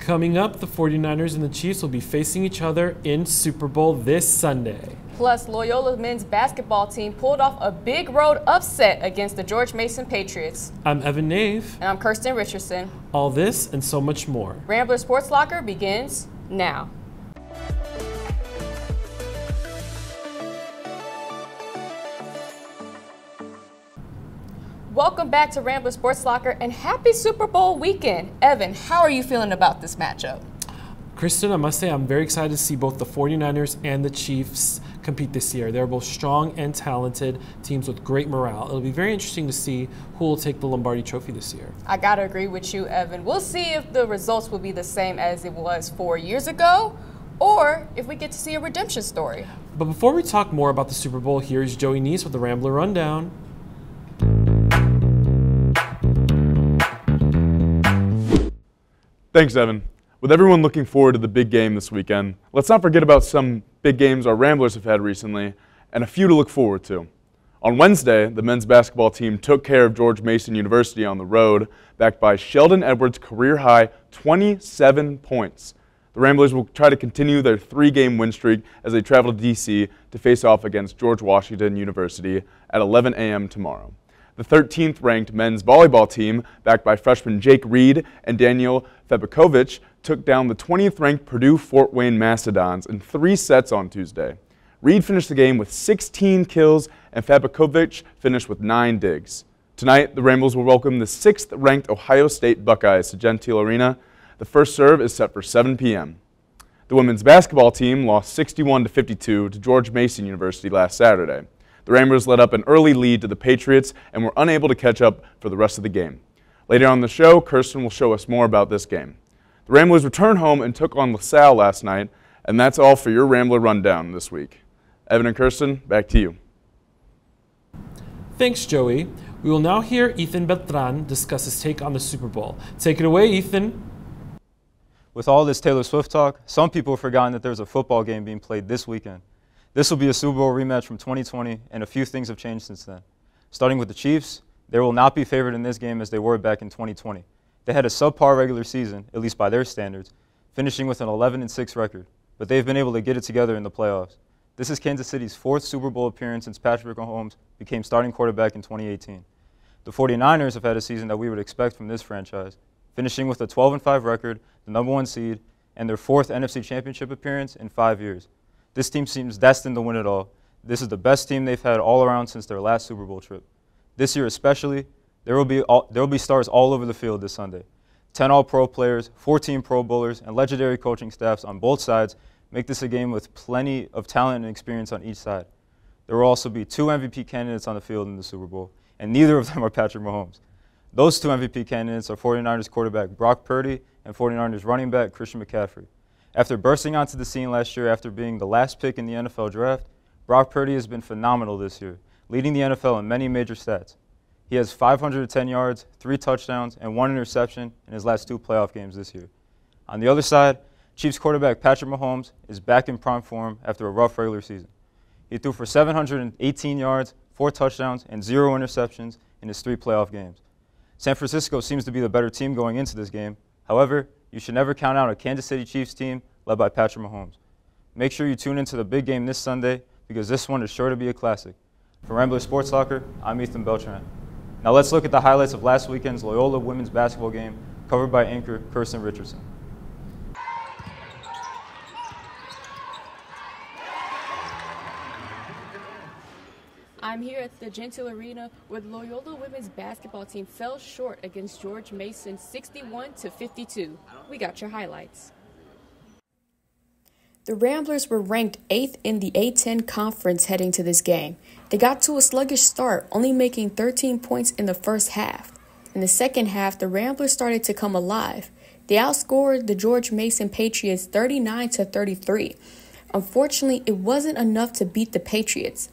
Coming up, the 49ers and the Chiefs will be facing each other in Super Bowl this Sunday. Plus, Loyola men's basketball team pulled off a big road upset against the George Mason Patriots. I'm Evan Nave. And I'm Kirstan Richardson. All this and so much more. Rambler Sports Locker begins now. Welcome back to Rambler Sports Locker and happy Super Bowl weekend. Evan, how are you feeling about this matchup? Kirstan, I must say I'm very excited to see both the 49ers and the Chiefs compete this year. They're both strong and talented teams with great morale. It'll be very interesting to see who will take the Lombardi Trophy this year. I gotta agree with you, Evan. We'll see if the results will be the same as it was 4 years ago, or if we get to see a redemption story. But before we talk more about the Super Bowl, here's Joey Neese with the Rambler Rundown. Thanks, Evan. With everyone looking forward to the big game this weekend, let's not forget about some big games our Ramblers have had recently, and a few to look forward to. On Wednesday, the men's basketball team took care of George Mason University on the road, backed by Sheldon Edwards' career-high 27 points. The Ramblers will try to continue their 3-game win streak as they travel to D.C. to face off against George Washington University at 11 a.m. tomorrow. The 13th ranked men's volleyball team, backed by freshmen Jake Reed and Daniel Febikovich, took down the 20th ranked Purdue Fort Wayne Mastodons in 3 sets on Tuesday. Reed finished the game with 16 kills and Febikovich finished with 9 digs. Tonight, the Ramblers will welcome the 6th ranked Ohio State Buckeyes to Gentile Arena. The first serve is set for 7 p.m. The women's basketball team lost 61-52 to George Mason University last Saturday. The Ramblers led up an early lead to the Patriots and were unable to catch up for the rest of the game. Later on in the show, Kirstan will show us more about this game. The Ramblers returned home and took on LaSalle last night, and that's all for your Rambler Rundown this week. Evan and Kirstan, back to you. Thanks, Joey. We will now hear Ethan Beltran discuss his take on the Super Bowl. Take it away, Ethan. With all this Taylor Swift talk, some people have forgotten that there's a football game being played this weekend. This will be a Super Bowl rematch from 2020, and a few things have changed since then. Starting with the Chiefs, they will not be favored in this game as they were back in 2020. They had a subpar regular season, at least by their standards, finishing with an 11-6 record, but they've been able to get it together in the playoffs. This is Kansas City's 4th Super Bowl appearance since Patrick Mahomes became starting quarterback in 2018. The 49ers have had a season that we would expect from this franchise, finishing with a 12-5 record, the #1 seed, and their 4th NFC Championship appearance in 5 years. This team seems destined to win it all. This is the best team they've had all around since their last Super Bowl trip. This year especially, there will be stars all over the field this Sunday. 10 All-Pro players, 14 Pro Bowlers, and legendary coaching staffs on both sides make this a game with plenty of talent and experience on each side. There will also be 2 MVP candidates on the field in the Super Bowl, and neither of them are Patrick Mahomes. Those 2 MVP candidates are 49ers quarterback Brock Purdy and 49ers running back Christian McCaffrey. After bursting onto the scene last year after being the last pick in the NFL draft, Brock Purdy has been phenomenal this year, leading the NFL in many major stats. He has 510 yards, 3 touchdowns, and 1 interception in his last 2 playoff games this year. On the other side, Chiefs quarterback Patrick Mahomes is back in prime form after a rough regular season. He threw for 718 yards, 4 touchdowns, and 0 interceptions in his 3 playoff games. San Francisco seems to be the better team going into this game. However, you should never count out a Kansas City Chiefs team led by Patrick Mahomes. Make sure you tune into the big game this Sunday because this one is sure to be a classic. For Rambler Sports Locker, I'm Ethan Beltran. Now let's look at the highlights of last weekend's Loyola women's basketball game covered by anchor Kirstan Richardson. I'm here at the Gentile Arena where the Loyola women's basketball team fell short against George Mason 61-52. We got your highlights. The Ramblers were ranked 8th in the A10 conference heading to this game. They got to a sluggish start, only making 13 points in the first half. In the second half, the Ramblers started to come alive. They outscored the George Mason Patriots 39-33. Unfortunately, it wasn't enough to beat the Patriots.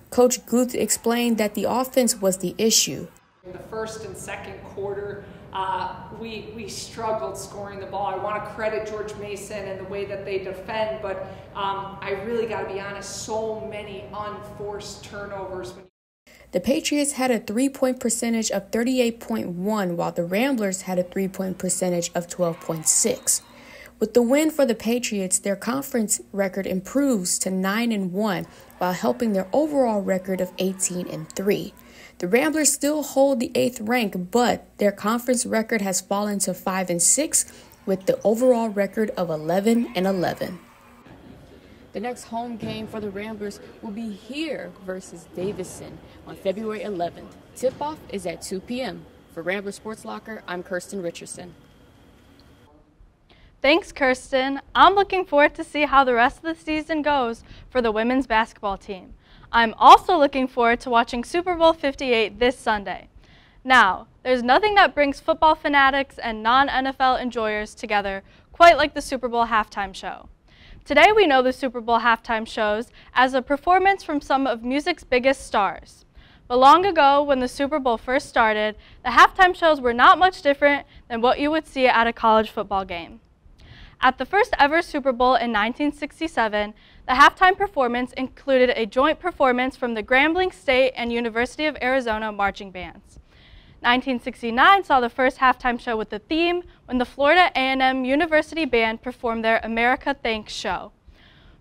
Coach Giudice explained that the offense was the issue. In the first and second quarter, we struggled scoring the ball. I want to credit George Mason and the way that they defend, but I really got to be honest, so many unforced turnovers. The Patriots had a three-point percentage of 38.1, while the Ramblers had a three-point percentage of 12.6. With the win for the Patriots, their conference record improves to 9-1, while helping their overall record of 18-3. The Ramblers still hold the 8th rank, but their conference record has fallen to 5-6, with the overall record of 11-11. The next home game for the Ramblers will be here versus Davison on February 11th. Tip-off is at 2 p.m. For Rambler Sports Locker, I'm Kirstan Richardson. Thanks, Kirstan. I'm looking forward to see how the rest of the season goes for the women's basketball team. I'm also looking forward to watching Super Bowl 58 this Sunday. Now, there's nothing that brings football fanatics and non-NFL enjoyers together quite like the Super Bowl halftime show. Today we know the Super Bowl halftime shows as a performance from some of music's biggest stars. But long ago, when the Super Bowl first started, the halftime shows were not much different than what you would see at a college football game. At the first ever Super Bowl in 1967, the halftime performance included a joint performance from the Grambling State and University of Arizona marching bands. 1969 saw the first halftime show with the theme when the Florida A&M University Band performed their America Thanks show.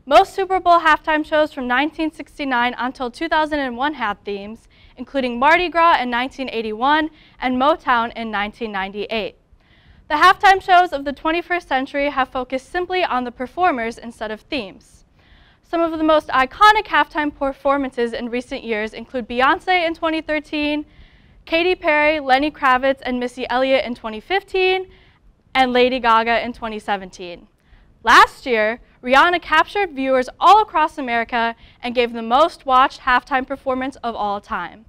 Most Super Bowl halftime shows from 1969 until 2001 had themes, including Mardi Gras in 1981 and Motown in 1998. The halftime shows of the 21st century have focused simply on the performers instead of themes. Some of the most iconic halftime performances in recent years include Beyoncé in 2013, Katy Perry, Lenny Kravitz, and Missy Elliott in 2015, and Lady Gaga in 2017. Last year, Rihanna captured viewers all across America and gave the most watched halftime performance of all time.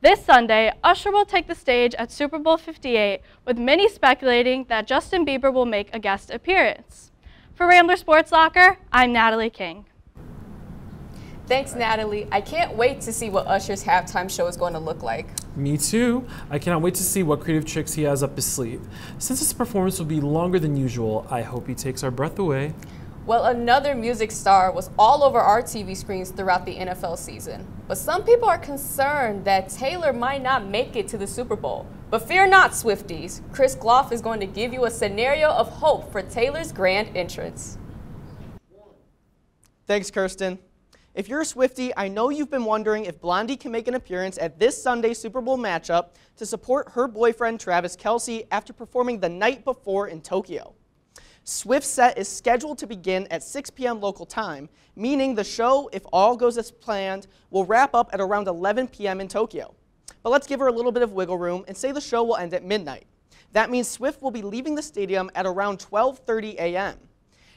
This Sunday, Usher will take the stage at Super Bowl 58, with many speculating that Justin Bieber will make a guest appearance. For Rambler Sports Locker, I'm Natalie King. Thanks, Natalie. I can't wait to see what Usher's halftime show is going to look like. Me too. I cannot wait to see what creative tricks he has up his sleeve. Since this performance will be longer than usual, I hope he takes our breath away. Well, another music star was all over our TV screens throughout the NFL season. But some people are concerned that Taylor might not make it to the Super Bowl. But fear not, Swifties. Chris Gloff is going to give you a scenario of hope for Taylor's grand entrance. Thanks, Kirstan. If you're a Swiftie, I know you've been wondering if Blondie can make an appearance at this Sunday's Super Bowl matchup to support her boyfriend Travis Kelce after performing the night before in Tokyo. Swift's set is scheduled to begin at 6 p.m. local time, meaning the show, if all goes as planned, will wrap up at around 11 p.m. in Tokyo. But let's give her a little bit of wiggle room and say the show will end at midnight. That means Swift will be leaving the stadium at around 12:30 a.m.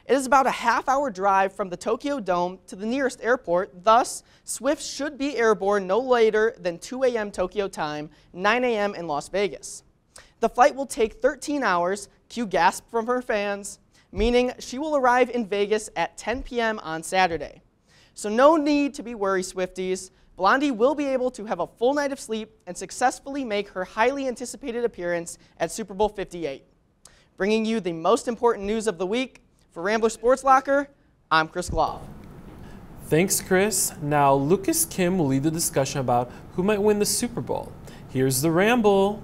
It is about a half-hour drive from the Tokyo Dome to the nearest airport, thus, Swift should be airborne no later than 2 a.m. Tokyo time, 9 a.m. in Las Vegas. The flight will take 13 hours, cue gasp from her fans, meaning she will arrive in Vegas at 10 p.m. on Saturday. So no need to be worried, Swifties. Blondie will be able to have a full night of sleep and successfully make her highly anticipated appearance at Super Bowl 58. Bringing you the most important news of the week, for Rambler Sports Locker, I'm Chris Gloff. Thanks, Chris. Now, Lucas Kihmm will lead the discussion about who might win the Super Bowl. Here's the Ramble.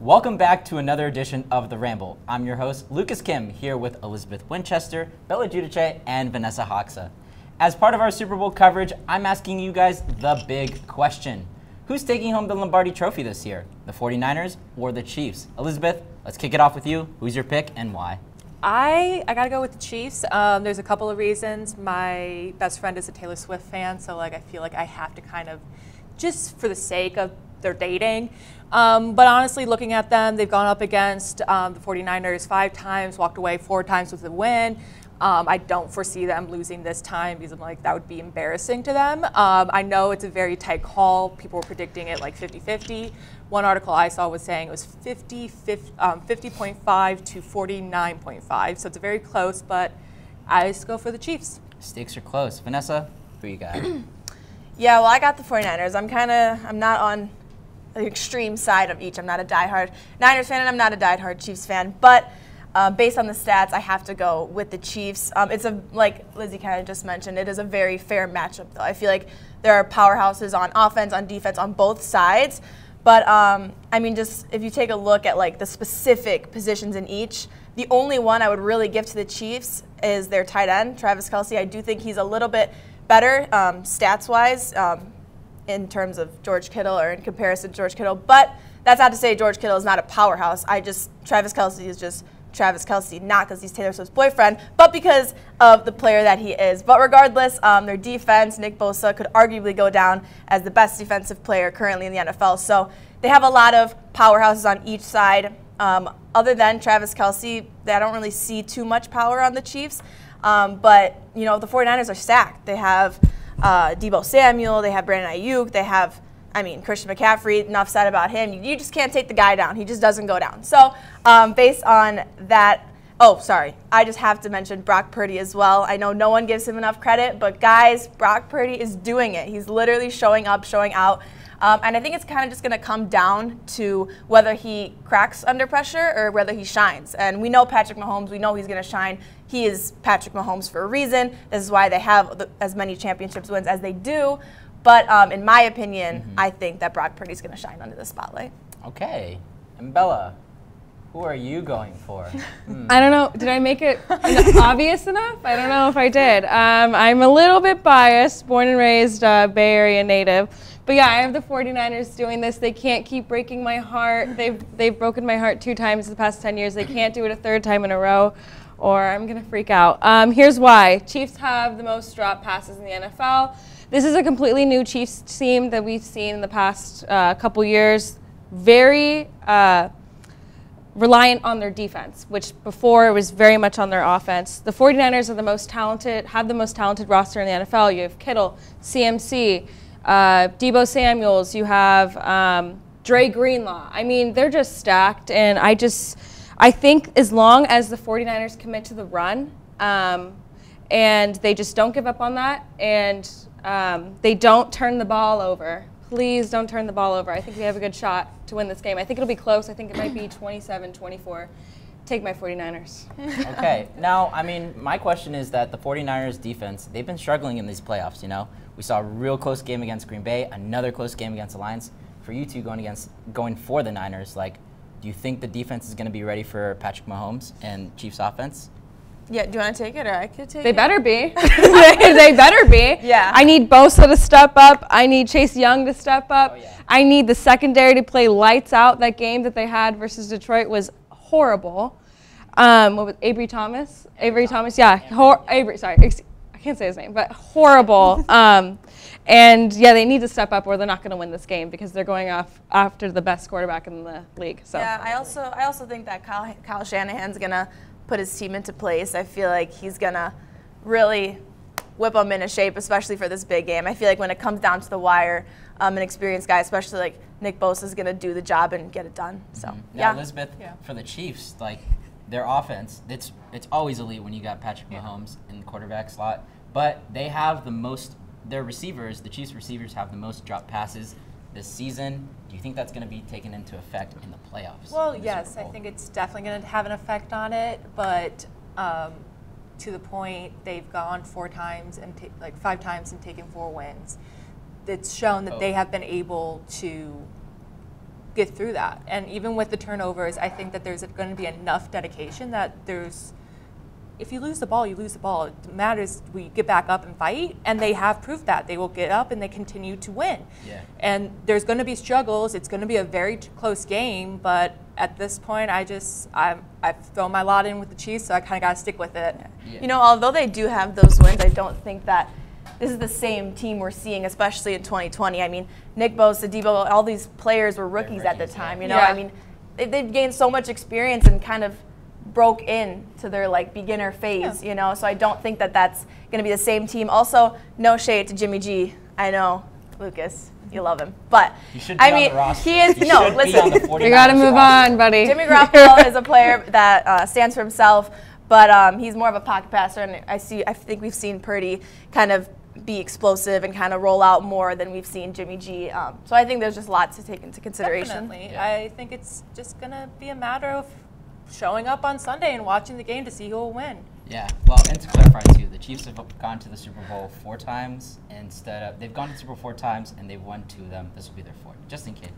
Welcome back to another edition of The Ramble. I'm your host, Lucas Kihmm, here with Elizabeth Winchester, Bella Giudice, and Vanesa Hoxha. As part of our Super Bowl coverage, I'm asking you guys the big question. Who's taking home the Lombardi Trophy this year? The 49ers or the Chiefs? Elizabeth, let's kick it off with you. Who's your pick and why? I got to go with the Chiefs. There's a couple of reasons. My best friend is a Taylor Swift fan, so I feel like I have to kind of, just for the sake of their dating. But honestly, looking at them, they've gone up against the 49ers 5 times, walked away 4 times with a win. I don't foresee them losing this time because I'm like, that would be embarrassing to them. I know it's a very tight call. People were predicting it like 50-50. One article I saw was saying it was 50.5 to 49.5. So it's very close, but I just go for the Chiefs. Stakes are close. Vanessa, who you got? Yeah, well, I got the 49ers. I'm not on the extreme side of each. I'm not a diehard Niners fan and I'm not a diehard Chiefs fan. But based on the stats, I have to go with the Chiefs. It's like Lizzie kind of just mentioned, it is a very fair matchup, though. I feel like there are powerhouses on offense, on defense, on both sides. But, I mean, just if you take a look at, like, the specific positions in each, the only one I would really give to the Chiefs is their tight end, Travis Kelce. I do think he's a little bit better stats-wise in terms of George Kittle or in comparison to George Kittle. But that's not to say George Kittle is not a powerhouse. Travis Kelce is just Travis Kelce, not because he's Taylor Swift's boyfriend, but because of the player that he is. But regardless, their defense, Nick Bosa, could arguably go down as the best defensive player currently in the NFL. So they have a lot of powerhouses on each side. Other than Travis Kelce, I don't really see too much power on the Chiefs. But, you know, the 49ers are stacked. They have Deebo Samuel, they have Brandon Ayuk, they have, I mean, Christian McCaffrey. Enough said about him. You just can't take the guy down. He just doesn't go down. So based on that, oh, sorry, I just have to mention Brock Purdy as well. I know no one gives him enough credit, but guys, Brock Purdy is doing it. He's literally showing up, showing out. And I think it's kind of just going to come down to whether he cracks under pressure or whether he shines. And we know Patrick Mahomes. We know he's going to shine. He is Patrick Mahomes for a reason. This is why they have as many championships wins as they do. But in my opinion, I think that Brock Purdy's going to shine under the spotlight. Okay. And Bella, who are you going for? I don't know. Did I make it obvious enough? I don't know if I did. I'm a little bit biased, born and raised Bay Area native. But yeah, I have the 49ers doing this. They can't keep breaking my heart. They've broken my heart 2 times in the past 10 years. They can't do it a 3rd time in a row, or I'm going to freak out. Here's why. Chiefs have the most drop passes in the NFL. This is a completely new Chiefs team that we've seen in the past couple years. Very reliant on their defense, which before it was very much on their offense. The 49ers are the most talented, have the most talented roster in the NFL. You have Kittle, CMC, Deebo Samuels, you have Dre Greenlaw. I mean, they're just stacked, and I think as long as the 49ers commit to the run, and they just don't give up on that, and they don't turn the ball over. Please don't turn the ball over. I think we have a good shot to win this game. I think it'll be close. I think it might be 27-24. Take my 49ers. Okay. Now, I mean, my question is that the 49ers defense, they've been struggling in these playoffs, you know. We saw a real close game against Green Bay, another close game against the Lions. For you two going for the Niners, like, do you think the defense is going to be ready for Patrick Mahomes and Chiefs offense? Yeah, do you want to take it, or I could take it? They better be. They better be. Yeah. I need Bosa to step up. I need Chase Young to step up. Oh, yeah. I need the secondary to play lights out. That game that they had versus Detroit was horrible. What was Avery Thomas? Avery Thomas, yeah. Avery, sorry. I can't say his name, but horrible. And, yeah, they need to step up or they're not going to win this game because they're going off after the best quarterback in the league. So. Yeah, I also think that Kyle Shanahan's going to put his team into place. I feel like he's going to really whip them into shape, especially for this big game. I feel like when it comes down to the wire, an experienced guy, especially like Nick Bosa, is going to do the job and get it done. So, yeah. Elizabeth, for the Chiefs, like, their offense, it's always elite when you got Patrick Mahomes in the quarterback slot, but they have the most, their receivers, the Chiefs receivers have the most drop passes this season. Do you think that's going to be taken into effect in the playoffs? Well, yes, I think it's definitely going to have an effect on it, but to the point they've gone 4 times and 5 times and taken 4 wins. It's shown that they have been able to get through that. And even with the turnovers, I think that there's going to be enough dedication that if you lose the ball, you lose the ball. It matters we get back up and fight, and they have proved that. They will get up and they continue to win. Yeah. And there's going to be struggles. It's going to be a very close game, but at this point, I've thrown my lot in with the Chiefs, so I kind of got to stick with it. Yeah. You know, although they do have those wins, I don't think that this is the same team we're seeing, especially in 2020. I mean, Nick Bosa, Deebo, all these players were rookies at the time. You know, I mean, they've gained so much experience and kind of broke into their like beginner phase, you know. So I don't think that that's going to be the same team. Also, no shade to Jimmy G. I know, Lucas, you love him, but I mean, he is no. Listen, you got to move on, buddy. Jimmy Garoppolo is a player that stands for himself, but he's more of a pocket passer, and I think we've seen Purdy kind of be explosive and kind of roll out more than we've seen Jimmy G. So I think there's just lots to take into consideration. Definitely. Yeah. I think it's just going to be a matter of showing up on Sunday and watching the game to see who will win. Yeah, well, and to clarify too, the Chiefs have gone to the Super Bowl 4 times instead of, they've gone to the Super Bowl 4 times and they've won 2 of them. This will be their 4th, just in case.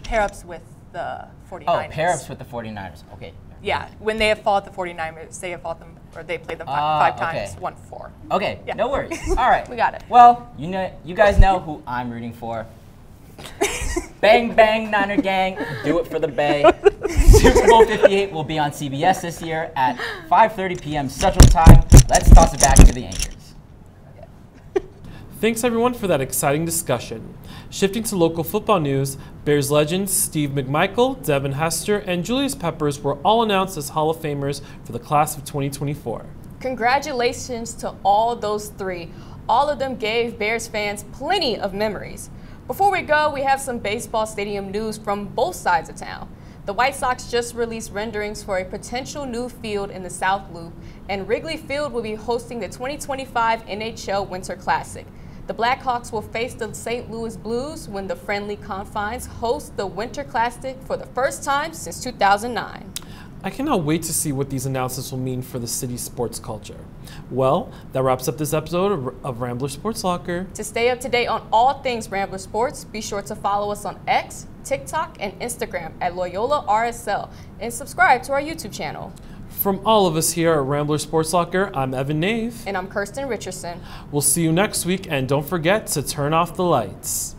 Pair-ups with the 49ers. Oh, pair-ups with the 49ers, okay. Yeah, when they have fought the 49ers, they have fought them, or they played them five times, won 4. Okay, yeah. No worries. All right. We got it. Well, you guys know who I'm rooting for. Bang, bang, Niner gang, do it for the Bay. Super Bowl 58 will be on CBS this year at 5:30 p.m. Central Time. Let's toss it back to the anchors. Thanks everyone for that exciting discussion. Shifting to local football news, Bears legends Steve McMichael, Devin Hester, and Julius Peppers were all announced as Hall of Famers for the class of 2024. Congratulations to all those 3. All of them gave Bears fans plenty of memories. Before we go, we have some baseball stadium news from both sides of town. The White Sox just released renderings for a potential new field in the South Loop, and Wrigley Field will be hosting the 2025 NHL Winter Classic. The Blackhawks will face the St. Louis Blues when the friendly confines host the Winter Classic for the first time since 2009. I cannot wait to see what these announcements will mean for the city's sports culture. Well, that wraps up this episode of Rambler Sports Locker. To stay up to date on all things Rambler Sports, be sure to follow us on X, TikTok, and Instagram at Loyola RSL, and subscribe to our YouTube channel. From all of us here at Rambler Sports Locker, I'm Evan Nave. And I'm Kirstan Richardson. We'll see you next week, and don't forget to turn off the lights.